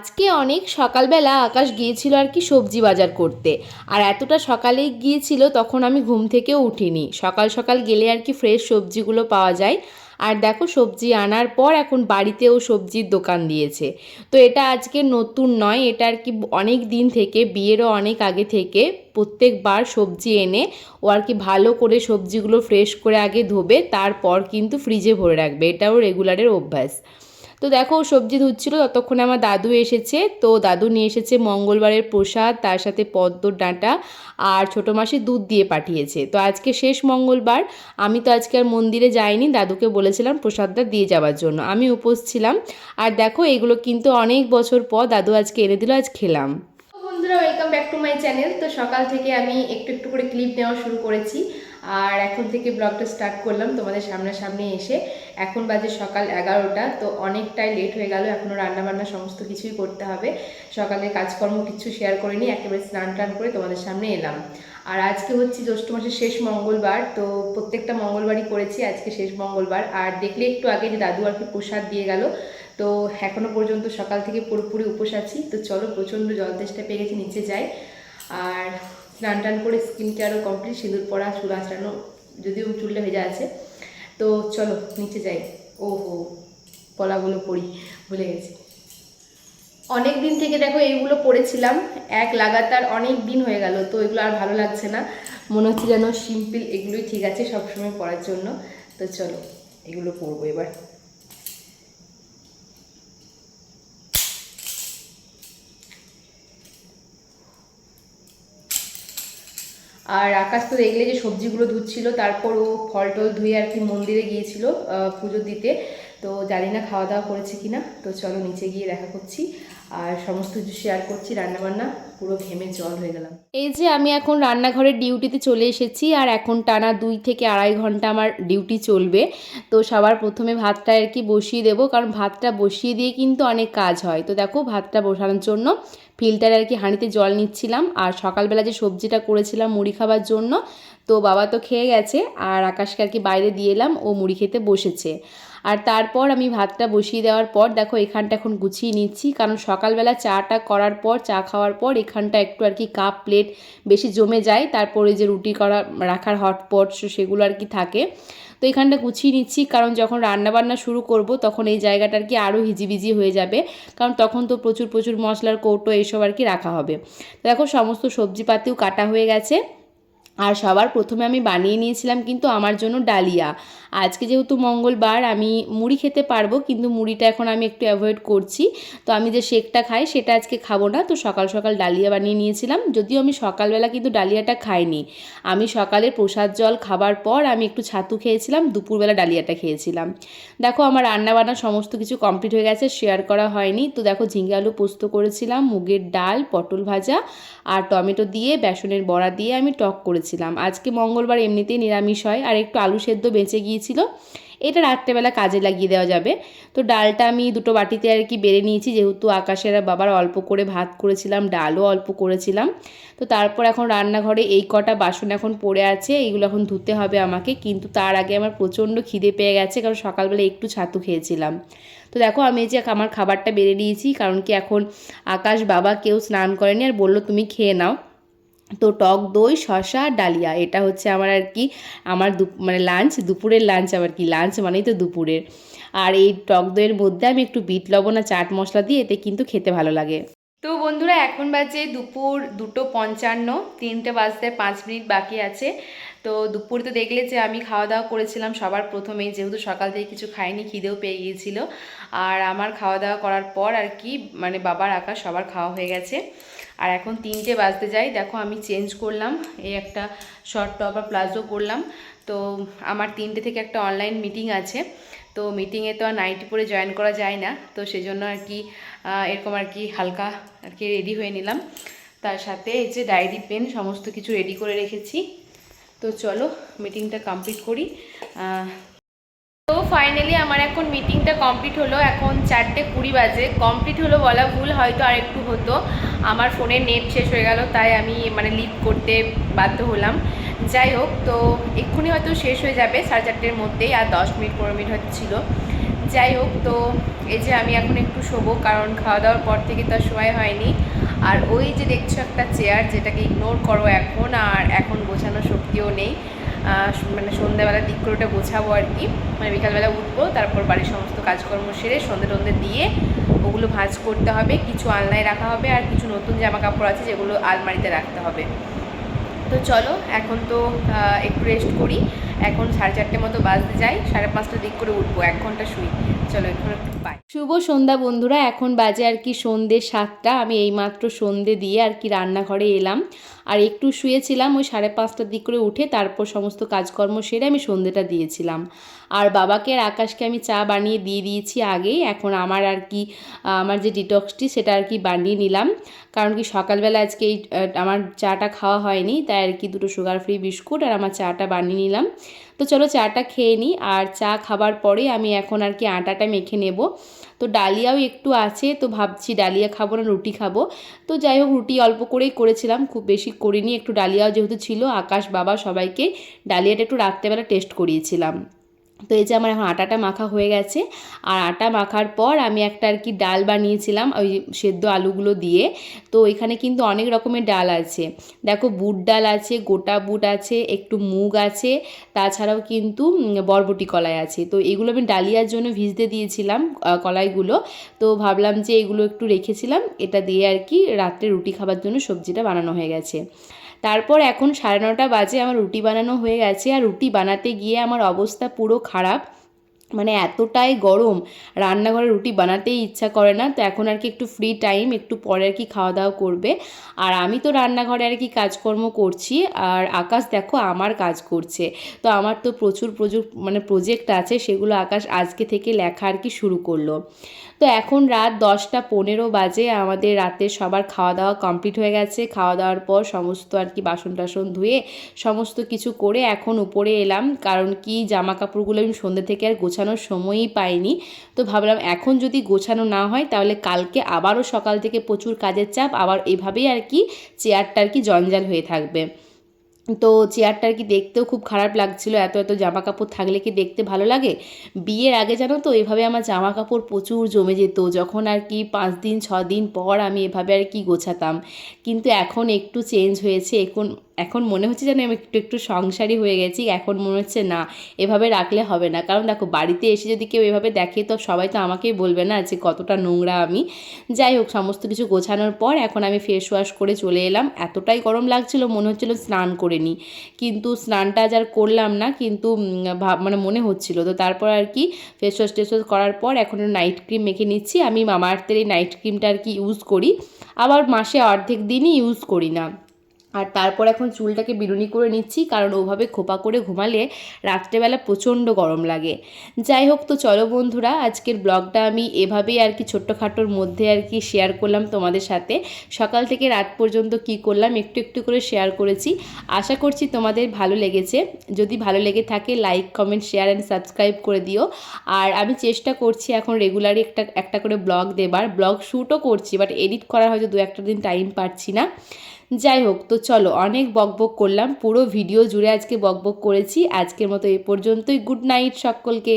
আজকে অনেক সকালবেলা আকাশ গিয়েছিল আর কি সবজি বাজার করতে। আর এতটা সকালে গিয়েছিল তখন আমি ঘুম থেকেও উঠিনি। সকাল সকাল গেলে আর কি ফ্রেশ সবজিগুলো পাওয়া যায়। আর দেখো সবজি আনার পর এখন বাড়িতেও সবজির দোকান দিয়েছে। তো এটা আজকে নতুন নয়, এটা আর কি অনেক দিন থেকে, বিয়েরও অনেক আগে থেকে প্রত্যেকবার সবজি এনে ও আর কি ভালো করে সবজিগুলো ফ্রেশ করে আগে ধোবে, তারপর কিন্তু ফ্রিজে ভরে রাখবে। এটাও রেগুলারের অভ্যাস। তো দেখো সবজি ধুচ্ছিল ততক্ষণে আমার দাদু এসেছে। তো দাদু নিয়ে এসেছে মঙ্গলবারের প্রসাদ, তার সাথে পদ্মর ডাঁটা আর ছোটো মাসি দুধ দিয়ে পাঠিয়েছে। তো আজকে শেষ মঙ্গলবার, আমি তো আজকে আর মন্দিরে যাইনি, দাদুকে বলেছিলাম প্রসাদটা দিয়ে যাওয়ার জন্য, আমি উপোস ছিলাম। আর দেখো এগুলো কিন্তু অনেক বছর পর দাদু আজকে এনে দিল, আজ খেলাম। বন্ধুরা, welcome back to my channel. তো সকাল থেকে আমি একটু একটু করে ক্লিপ নেওয়া শুরু করেছি, আর এখন থেকে ব্লগটা স্টার্ট করলাম তোমাদের সামনে এসে। এখন বাজে সকাল 11টা, তো অনেকটাই লেট হয়ে গেল। এখনও রান্নাবান্না সমস্ত কিছুই করতে হবে। সকালের কাজকর্ম কিছু শেয়ার করিনি, একেবারে স্নান টান করে তোমাদের সামনে এলাম। আর আজকে হচ্ছে জ্যৈষ্ঠ মাসের শেষ মঙ্গলবার, তো প্রত্যেকটা মঙ্গলবারই করেছি, আজকে শেষ মঙ্গলবার। আর দেখলে একটু আগে যে দাদু আর কি প্রসাদ দিয়ে গেল, তো এখনো পর্যন্ত সকাল থেকে পুরোপুরি উপোস আছি। তো চলো, প্রচণ্ড জল তেষ্টা পেয়ে গেছি, নিচে যাই। আর স্নান টান করে স্কিন কেয়ারও কমপ্লিট, সিঁদুর পরা, চুল আঁচড়ানো, যদিও চুলটা ভেজা আছে। তো চলো নিচে যাই। ওহো, কলাগুলো পরি, ভুলে গেছি। অনেক দিন থেকে দেখো এইগুলো পরেছিলাম, এক লাগাতার অনেক দিন হয়ে গেল, তো এগুলো আর ভালো লাগছে না। মনে হচ্ছে যেন সিম্পল এগুলোই ঠিক আছে সবসময় পরার জন্য। তো চলো এগুলো পরবো এবার। আর আকাশ তো দেখলে যে সবজিগুলো ধুচ্ছিল, তারপর ও ফল টল ধুয়ে আর কি মন্দিরে গিয়েছিল পুজো দিতে। তো জানি না খাওয়া দাওয়া করেছে কিনা। তো চলো নিচে গিয়ে দেখা করছি, আর সমস্ত কিছু শেয়ার করছি। রান্নাবান্না পুরো ঘেমে জল হয়ে গেলাম। এই যে আমি এখন রান্নাঘরের ডিউটিতে চলে এসেছি, আর এখন টানা 2 থেকে আড়াই ঘন্টা আমার ডিউটি চলবে। তো সবার প্রথমে ভাতটা আর কি বসিয়ে দেবো, কারণ ভাতটা বসিয়ে দিয়ে কিন্তু অনেক কাজ হয়। তো দেখো ভাতটা বসানোর জন্য ফিল্টারে আর কি হাঁড়িতে জল নিচ্ছিলাম। আর সকালবেলা যে সবজিটা করেছিলাম মুড়ি খাবার জন্য, তো বাবা তো খেয়ে গেছে, আর আকাশকে আর কি বাইরে দিয়ে এলাম, ও মুড়ি খেতে বসেছে। আর তারপর আমি ভাতটা বসিয়ে দেওয়ার পর দেখো এখানটা এখন গুছিয়ে নিচ্ছি, কারণ সকালবেলা চাটা করার পর, চা খাওয়ার পর এখানটা একটু আর কি কাপ প্লেট বেশি জমে যায়। তারপরে যে রুটি করা রাখার হটপট সেগুলো আর কি থাকে। তো এখানটা গুছিয়ে নিচ্ছি, কারণ যখন রান্নাবান্না শুরু করব তখন এই জায়গাটা আর কি আরও হিজিবিজি হয়ে যাবে, কারণ তখন তো প্রচুর প্রচুর মশলার কৌটো এইসব আর কি রাখা হবে। দেখো সমস্ত সবজিপাতিও কাটা হয়ে গেছে। আর সবার প্রথমে আমি বানিয়ে নিয়েছিলাম কিন্তু আমার জন্য ডালিয়া। আজকে যেহেতু মঙ্গলবার, আমি মুড়ি খেতে পারবো, কিন্তু মুড়িটা এখন আমি একটু অ্যাভয়েড করছি। তো আমি যে শেকটা খাই সেটা আজকে খাবো না, তো সকাল সকাল ডালিয়া বানিয়ে নিয়েছিলাম। যদিও আমি সকালবেলা কিন্তু ডালিয়াটা খাইনি, আমি সকালে প্রসাদ জল খাবার পর আমি একটু ছাতু খেয়েছিলাম, দুপুরবেলা ডালিয়াটা খেয়েছিলাম। দেখো আমার রান্নাবান্না সমস্ত কিছু কমপ্লিট হয়ে গেছে, শেয়ার করা হয়নি। তো দেখো ঝিঙে আলু পোস্ত করেছিলাম, মুগের ডাল, পটল ভাজা আর টমেটো দিয়ে বেসনের বড়া দিয়ে আমি টক করেছিলাম। আজকে মঙ্গলবার এমনিতেই নিরামিষ হয়, আর একটু আলু সেদ্ধ বেঁচে গিয়েছিল, এটা রাত্রেবেলা কাজে লাগিয়ে দেওয়া যাবে। তো ডালটা আমি দুটো বাটিতে আর কি বেড়ে নিয়েছি, যেহেতু আকাশের আর বাবার অল্প করে ভাত করেছিলাম, ডালও অল্প করেছিলাম। তো তারপর এখন রান্নাঘরে এই কটা বাসন এখন পড়ে আছে, এইগুলো এখন ধুতে হবে আমাকে। কিন্তু তার আগে আমার প্রচণ্ড খিদে পেয়ে গেছে, কারণ সকালবেলা একটু ছাতু খেয়েছিলাম। তো দেখো আমি যে আমার খাবারটা বেড়ে নিয়েছি, কারণ কি এখন আকাশ বাবা কেউ স্নান করেনি, আর বললো তুমি খেয়ে নাও। তো টক দই, শসা, ডালিয়া, এটা হচ্ছে আমার আর কি আমার মানে লাঞ্চ, দুপুরের লাঞ্চ। আবার কি লাঞ্চ মানেই তো দুপুরের। আর এই টক দইয়ের মধ্যে আমি একটু বিট লবণ আর চাট মশলা দিই, এতে কিন্তু খেতে ভালো লাগে। তো বন্ধুরা এখন বাজে দুপুর 2:55, 3টে বাজতে 5 মিনিট বাকি আছে। তো দুপুরে তো দেখলে যে আমি খাওয়া দাওয়া করেছিলাম সবার প্রথমেই, যেহেতু সকাল থেকে কিছু খাইনি, খিদেও পেয়ে গিয়েছিল। আর আমার খাওয়া দাওয়া করার পর আর কি মানে বাবার আকাশ সবার খাওয়া হয়ে গেছে। আর এখন 3টে বাজতে যাই। দেখো আমি চেঞ্জ করলাম, এই একটা শর্ট টপ আর প্লাজো করলাম। তো আমার 3টে থেকে একটা অনলাইন মিটিং আছে, তো মিটিংয়ে তো আর নাইটি পরে জয়েন করা যায় না, তো সেজন্য আর কি এরকম আর কি হালকা আর কি রেডি হয়ে নিলাম। তার সাথে এই যে ডায়েরি পেন সমস্ত কিছু রেডি করে রেখেছি। তো চলো মিটিংটা কমপ্লিট করি। তো ফাইনালি আমার এখন মিটিংটা কমপ্লিট হলো, এখন 4:20 বাজে। কমপ্লিট হলো বলা ভুল, হয়তো আর একটু হতো, আমার ফোনের নেট শেষ হয়ে গেল, তাই আমি মানে লিভ করতে বাধ্য হলাম। যাই হোক, তো এক্ষুনি হয়তো শেষ হয়ে যাবে 4:30-এর মধ্যেই, আর 10 মিনিট 15 মিনিট হয়তো ছিল। যাই হোক, তো এই যে আমি এখন একটু শোবো, কারণ খাওয়া দাওয়ার পর থেকে তো আর শোয়াই হয়নি। আর ওই যে দেখছো একটা চেয়ার, যেটাকে ইগনোর করো এখন, আর এখন গোছানোর শক্তিও নেই। মানে সন্ধ্যাবেলার দিক করে ওটা গোছাবো আর কি, মানে বিকালবেলা উঠবো, তারপর বাড়ির সমস্ত কাজকর্ম সেরে সন্ধ্যে টন্ধে দিয়ে ওগুলো ভাঁজ করতে হবে, কিছু আলনায় রাখা হবে, আর কিছু নতুন জামা কাপড় আছে যেগুলো আলমারিতে রাখতে হবে। তো চলো এখন তো একটু রেস্ট করি। এখন 4:30 মতো বাজতে যাই, 5:30 দিক করে উঠবো, 1 ঘন্টা শুই। চলো এখন একটু পাই। শুভ সন্ধ্যা বন্ধুরা, এখন বাজে আর কি সন্ধ্যে 7টা। আমি এইমাত্র সন্ধ্যে দিয়ে আর কি রান্নাঘরে এলাম, আর একটু শুয়েছিলাম। ওই 5:30 দিক করে উঠে তারপর সমস্ত কাজকর্ম সেরে আমি সন্ধ্যেটা দিয়েছিলাম। আর বাবাকে আর আকাশকে আমি চা বানিয়ে দিয়ে দিয়েছি আগেই। এখন আমার আর কি আমার যে ডিটক্সটি সেটা আর কি বানিয়ে নিলাম, কারণ কি সকালবেলা আজকে এই আমার চাটা খাওয়া হয়নি, তাই আর কি 2 সুগার ফ্রি বিস্কুট আর আমার চাটা বানিয়ে নিলাম। তো চলো চাটা খেয়ে নিই, আর চা খাবার পরে আমি এখন আর কি আটাটা মেখে নেব। তো ডালিয়াও একটু আছে, তো ভাবছি ডালিয়া খাবো না রুটি খাবো। তো যাই হোক, রুটি অল্প করেই করেছিলাম, খুব বেশি করিনি। একটু ডালিয়াও যেহেতু ছিল, আকাশ বাবা সবাইকে ডালিয়াটা একটু রাত্রেবেলা টেস্ট করিয়েছিলাম। তো এই যে আমার এখন আটাটা মাখা হয়ে গেছে, আর আটা মাখার পর আমি একটা আর কি ডাল বানিয়েছিলাম ওই সেদ্ধ আলুগুলো দিয়ে। তো এখানে কিন্তু অনেক রকমের ডাল আছে, দেখো বুট ডাল আছে, গোটা বুট আছে, একটু মুগ আছে, তাছাড়াও কিন্তু বরবটি কলাই আছে। তো এগুলো আমি ডালিয়ার জন্য ভিজতে দিয়েছিলাম কলাইগুলো। তো ভাবলাম যে এগুলো একটু রেখেছিলাম, এটা দিয়ে আর কি রাত্রে রুটি খাবার জন্য সবজিটা বানানো হয়ে গেছে। তারপর এখন 9:30 বাজে, আমার রুটি বানানো হয়ে গেছে। আর রুটি বানাতে গিয়ে আমার অবস্থা পুরো খারাপ, মানে এতটাই গরম, রান্নাঘরে রুটি বানাতেই ইচ্ছা করে না। তো এখন আর কি একটু ফ্রি টাইম, একটু পরে আর কি খাওয়া দাওয়া করবে। আর আমি তো রান্নাঘরে আর কি কাজকর্ম করছি, আর আকাশ দেখো আমার কাজ করছে। তো আমার তো প্রচুর প্রজেক্ট আছে, সেগুলো আকাশ আজকে থেকে লেখা আর কি শুরু করলো। তো এখন রাত 10:15 বাজে, আমাদের রাতে সবার খাওয়া দাওয়া কমপ্লিট হয়ে গেছে। খাওয়া দাওয়ার পর সমস্ত আর কি বাসন টাসন ধুয়ে সমস্ত কিছু করে এখন উপরে এলাম, কারণ কি জামা কাপড়গুলো আমি সন্ধ্যে থেকে আর গোছানোর সময়ই পাইনি। তো ভাবলাম এখন যদি গোছানো না হয় তাহলে কালকে আবারও সকাল থেকে প্রচুর কাজের চাপ, আবার এভাবেই আর কি চেয়ারটা আর কি জঞ্জাল হয়ে থাকবে। তো চেয়ারটা আর কি দেখতেও খুব খারাপ লাগছিল, এত এত জামা কাপড় থাকলে কি দেখতে ভালো লাগে? বিয়ের আগে জানো তো এভাবে আমার জামা কাপড় প্রচুর জমে যেত, যখন আর কি 5 দিন 6 দিন পর আমি এভাবে আর কি গোছাতাম। কিন্তু এখন একটু চেঞ্জ হয়েছে, এখন এখন মনে হচ্ছে যেন আমি একটু একটু সংসারী হয়ে গেছি। এখন মনে হচ্ছে না, এভাবে রাখলে হবে না, কারণ দেখো বাড়িতে এসে যদি কেউ এভাবে দেখে তো সবাই তো আমাকেই বলবে না যে কতটা নোংরা আমি। যাই হোক, সমস্ত কিছু গোছানোর পর এখন আমি ফেস ওয়াশ করে চলে এলাম। এতটাই গরম লাগছিল, মনে হচ্ছিলো স্নান করে নিই, কিন্তু স্নানটা আজ আর করলাম না, কিন্তু মানে মনে হচ্ছিল। তো তারপর আর কি ফেস ওয়াশ টেস ওয়াশ করার পর এখন নাইট ক্রিম মেখে নিচ্ছি। আমি মামা আর্থের এই নাইট ক্রিমটা আর কি ইউজ করি, আবার মাসে অর্ধেক দিনই ইউজ করি না। আর তারপর এখন চুলটাকে বিনুনি করে নিচ্ছি, কারণ ওভাবে খোপা করে ঘুমালে রাত্রেবেলা প্রচণ্ড গরম লাগে। যাই হোক, তো চলো বন্ধুরা, আজকের ব্লগটা আমি এভাবেই আর কি ছোট্টখাটোর মধ্যে আর কি শেয়ার করলাম তোমাদের সাথে। সকাল থেকে রাত পর্যন্ত কি করলাম একটু একটু করে শেয়ার করেছি। আশা করছি তোমাদের ভালো লেগেছে। যদি ভালো লেগে থাকে like comment share and subscribe করে দিও। আর আমি চেষ্টা করছি এখন রেগুলারই একটা করে ব্লগ দেবার, ব্লগ শ্যুটও করছি, বাট এডিট করার হয়তো 2-1 দিন টাইম পাচ্ছি না। যাই হোক, তো চলো, অনেক বকবক করলাম, পুরো ভিডিও জুড়ে আজকে বকবক করেছি। আজকের মতো এ পর্যন্তই। গুড নাইট সকলকে।